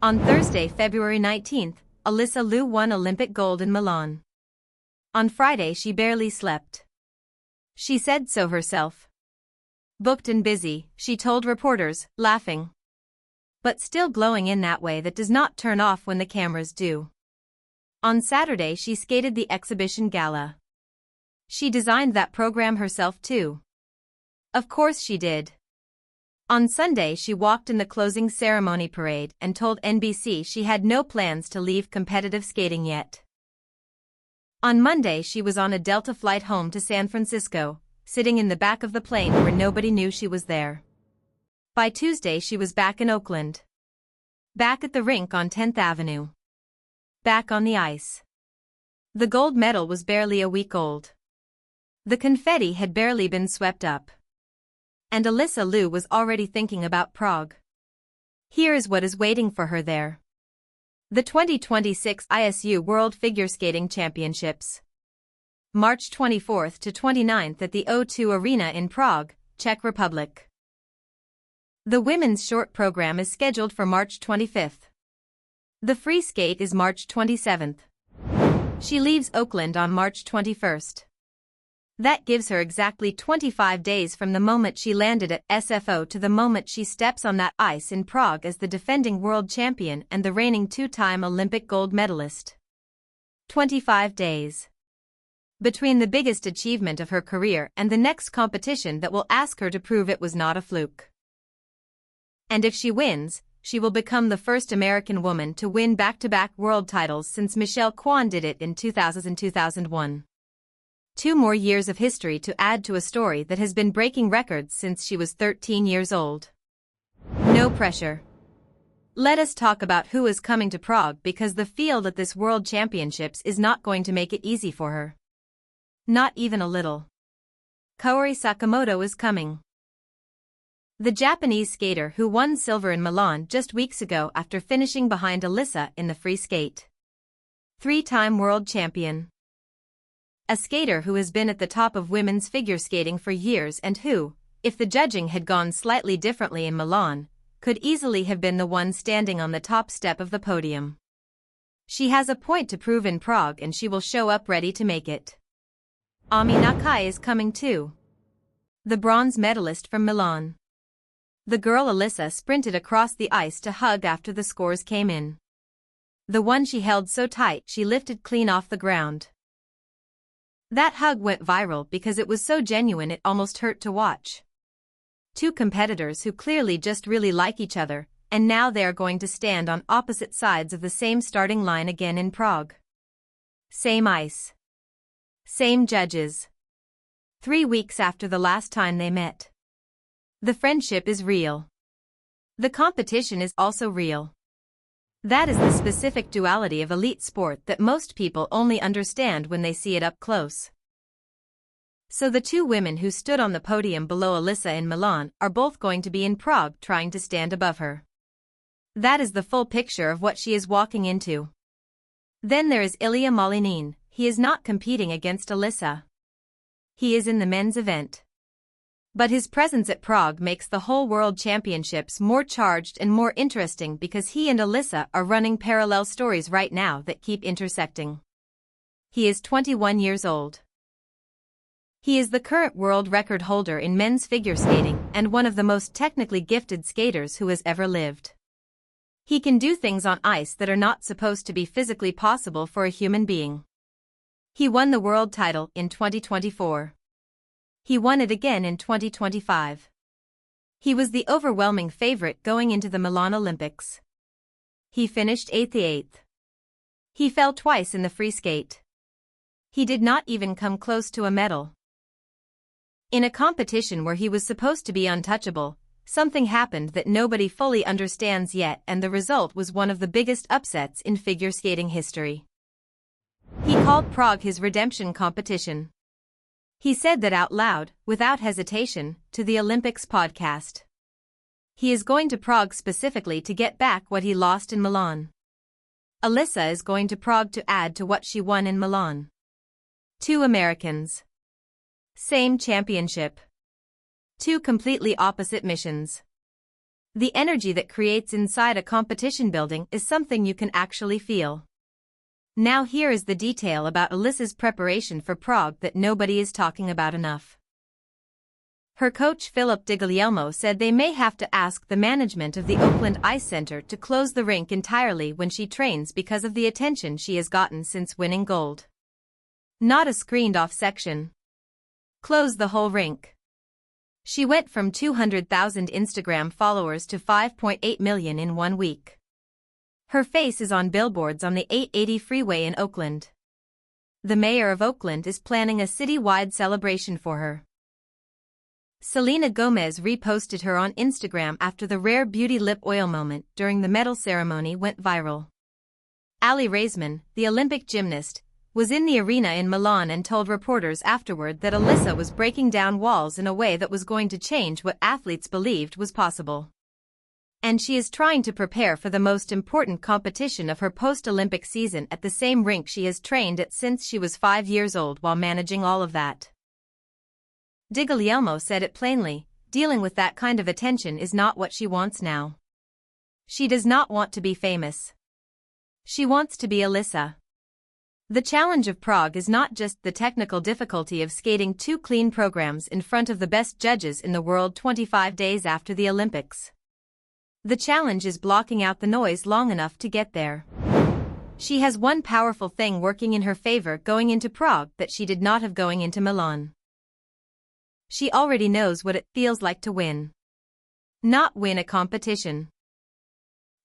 On Thursday, February 19th, Alysa Liu won Olympic gold in Milan. On Friday she barely slept. She said so herself. Booked and busy, she told reporters, laughing. But still glowing in that way that does not turn off when the cameras do. On Saturday she skated the exhibition gala. She designed that program herself too. Of course she did. On Sunday she walked in the closing ceremony parade and told NBC she had no plans to leave competitive skating yet. On Monday she was on a Delta flight home to San Francisco, sitting in the back of the plane where nobody knew she was there. By Tuesday she was back in Oakland. Back at the rink on 10th Avenue. Back on the ice. The gold medal was barely a week old. The confetti had barely been swept up. And Alysa Liu was already thinking about Prague. Here is what is waiting for her there. The 2026 ISU World Figure Skating Championships. March 24th to 29th at the O2 Arena in Prague, Czech Republic. The women's short program is scheduled for March 25th. The free skate is March 27th. She leaves Oakland on March 21st. That gives her exactly 25 days from the moment she landed at SFO to the moment she steps on that ice in Prague as the defending world champion and the reigning two-time Olympic gold medalist. 25 days. Between the biggest achievement of her career and the next competition that will ask her to prove it was not a fluke. And if she wins, she will become the first American woman to win back-to-back world titles since Michelle Kwan did it in 2000 and 2001. 2 more years of history to add to a story that has been breaking records since she was 13 years old. No pressure. Let us talk about who is coming to Prague because the field at this World Championships is not going to make it easy for her. Not even a little. Kaori Sakamoto is coming. The Japanese skater who won silver in Milan just weeks ago after finishing behind Alysa in the free skate. 3-time world champion. A skater who has been at the top of women's figure skating for years and who, if the judging had gone slightly differently in Milan, could easily have been the one standing on the top step of the podium. She has a point to prove in Prague and she will show up ready to make it. Ami Nakai is coming too. The bronze medalist from Milan. The girl Alysa sprinted across the ice to hug after the scores came in. The one she held so tight she lifted clean off the ground. That hug went viral because it was so genuine it almost hurt to watch. 2 competitors who clearly just really like each other, and now they are going to stand on opposite sides of the same starting line again in Prague. Same ice. Same judges. 3 weeks after the last time they met. The friendship is real. The competition is also real. That is the specific duality of elite sport that most people only understand when they see it up close. So the 2 women who stood on the podium below Alysa in Milan are both going to be in Prague trying to stand above her. That is the full picture of what she is walking into. Then there is Ilia Malinin. He is not competing against Alysa. He is in the men's event. But his presence at Prague makes the whole World Championships more charged and more interesting because he and Alysa are running parallel stories right now that keep intersecting. He is 21 years old. He is the current world record holder in men's figure skating and one of the most technically gifted skaters who has ever lived. He can do things on ice that are not supposed to be physically possible for a human being. He won the world title in 2024. He won it again in 2025. He was the overwhelming favorite going into the Milan Olympics. He finished 8th. He fell twice in the free skate. He did not even come close to a medal. In a competition where he was supposed to be untouchable, something happened that nobody fully understands yet, and the result was one of the biggest upsets in figure skating history. He called Prague his redemption competition. He said that out loud, without hesitation, to the Olympics podcast. He is going to Prague specifically to get back what he lost in Milan. Alysa is going to Prague to add to what she won in Milan. 2 Americans. Same championship. 2 completely opposite missions. The energy that creates inside a competition building is something you can actually feel. Now here is the detail about Alysa's preparation for Prague that nobody is talking about enough. Her coach Philip Di Guglielmo said they may have to ask the management of the Oakland Ice Center to close the rink entirely when she trains because of the attention she has gotten since winning gold. Not a screened-off section. Close the whole rink. She went from 200,000 Instagram followers to 5.8 million in 1 week. Her face is on billboards on the 880 freeway in Oakland. The mayor of Oakland is planning a city-wide celebration for her. Selena Gomez reposted her on Instagram after the rare beauty lip oil moment during the medal ceremony went viral. Aly Raisman, the Olympic gymnast, was in the arena in Milan and told reporters afterward that Alysa was breaking down walls in a way that was going to change what athletes believed was possible. And she is trying to prepare for the most important competition of her post-Olympic season at the same rink she has trained at since she was 5 years old while managing all of that. Di Guglielmo said it plainly, dealing with that kind of attention is not what she wants now. She does not want to be famous. She wants to be Alysa. The challenge of Prague is not just the technical difficulty of skating 2 clean programs in front of the best judges in the world 25 days after the Olympics. The challenge is blocking out the noise long enough to get there. She has one powerful thing working in her favor going into Prague that she did not have going into Milan. She already knows what it feels like to win. Not win a competition.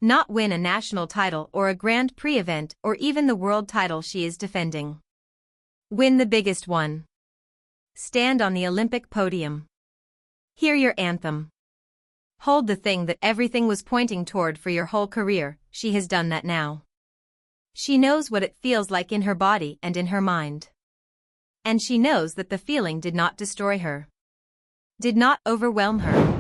Not win a national title or a Grand Prix event or even the world title she is defending. Win the biggest one. Stand on the Olympic podium. Hear your anthem. Hold the thing that everything was pointing toward for your whole career. She has done that now. She knows what it feels like in her body and in her mind. And she knows that the feeling did not destroy her. Did not overwhelm her.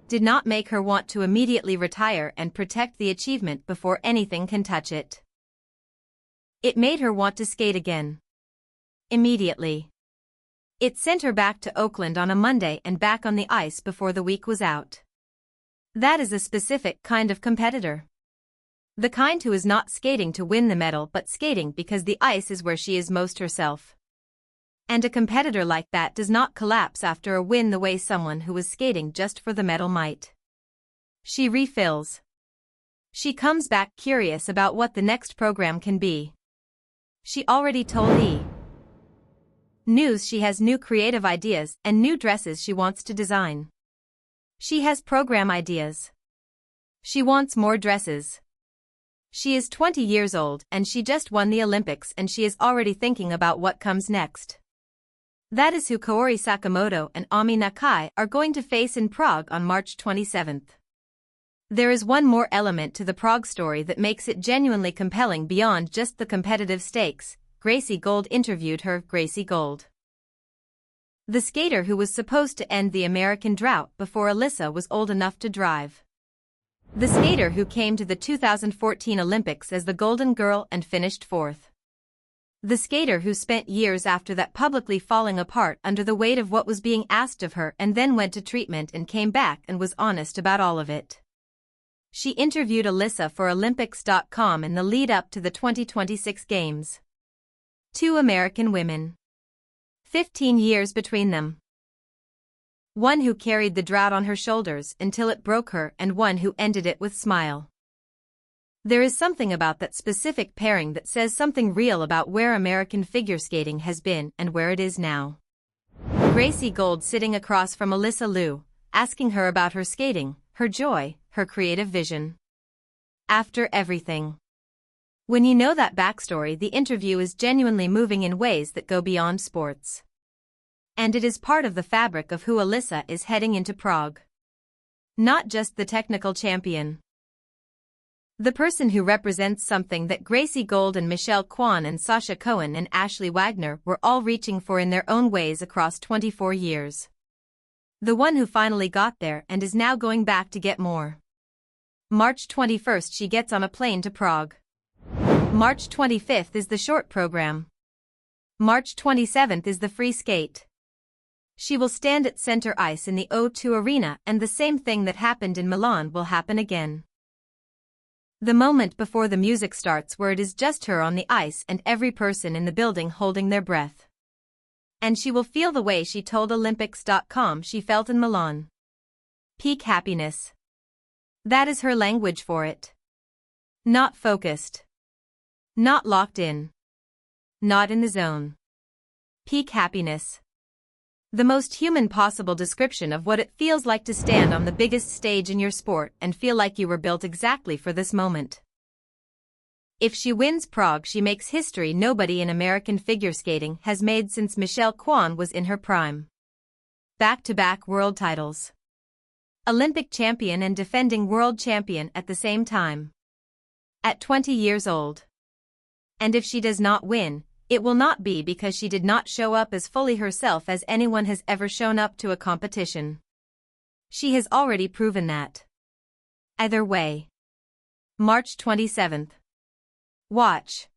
Did not make her want to immediately retire and protect the achievement before anything can touch it. It made her want to skate again. Immediately. It sent her back to Oakland on a Monday and back on the ice before the week was out. That is a specific kind of competitor. The kind who is not skating to win the medal but skating because the ice is where she is most herself. And a competitor like that does not collapse after a win the way someone who was skating just for the medal might. She refills. She comes back curious about what the next program can be. She already told E! News she has new creative ideas and new dresses she wants to design. She has program ideas. She wants more dresses. She is 20 years old and she just won the Olympics and she is already thinking about what comes next. That is who Kaori Sakamoto and Ami Nakai are going to face in Prague on March 27th. There is one more element to the Prague story that makes it genuinely compelling beyond just the competitive stakes. Gracie Gold interviewed her. Gracie Gold, the skater who was supposed to end the American drought before Alysa was old enough to drive. The skater who came to the 2014 Olympics as the Golden Girl and finished 4th. The skater who spent years after that publicly falling apart under the weight of what was being asked of her and then went to treatment and came back and was honest about all of it. She interviewed Alysa for Olympics.com in the lead-up to the 2026 Games. 2 American women. 15 years between them. One who carried the drought on her shoulders until it broke her and one who ended it with smile. There is something about that specific pairing that says something real about where American figure skating has been and where it is now. Gracie Gold sitting across from Alysa Liu, asking her about her skating, her joy, her creative vision. After everything. When you know that backstory, the interview is genuinely moving in ways that go beyond sports. And it is part of the fabric of who Alysa is heading into Prague. Not just the technical champion. The person who represents something that Gracie Gold and Michelle Kwan and Sasha Cohen and Ashley Wagner were all reaching for in their own ways across 24 years. The one who finally got there and is now going back to get more. March 21st she gets on a plane to Prague. March 25th is the short program. March 27th is the free skate. She will stand at center ice in the O2 Arena, and the same thing that happened in Milan will happen again. The moment before the music starts, where it is just her on the ice and every person in the building holding their breath. And she will feel the way she told Olympics.com she felt in Milan. Peak happiness. That is her language for it. Not focused. Not locked in. Not in the zone. Peak happiness. The most human possible description of what it feels like to stand on the biggest stage in your sport and feel like you were built exactly for this moment. If she wins Prague, she makes history nobody in American figure skating has made since Michelle Kwan was in her prime. Back-to-back world titles. Olympic champion and defending world champion at the same time. At 20 years old. And if she does not win, it will not be because she did not show up as fully herself as anyone has ever shown up to a competition. She has already proven that. Either way. March 27th. Watch.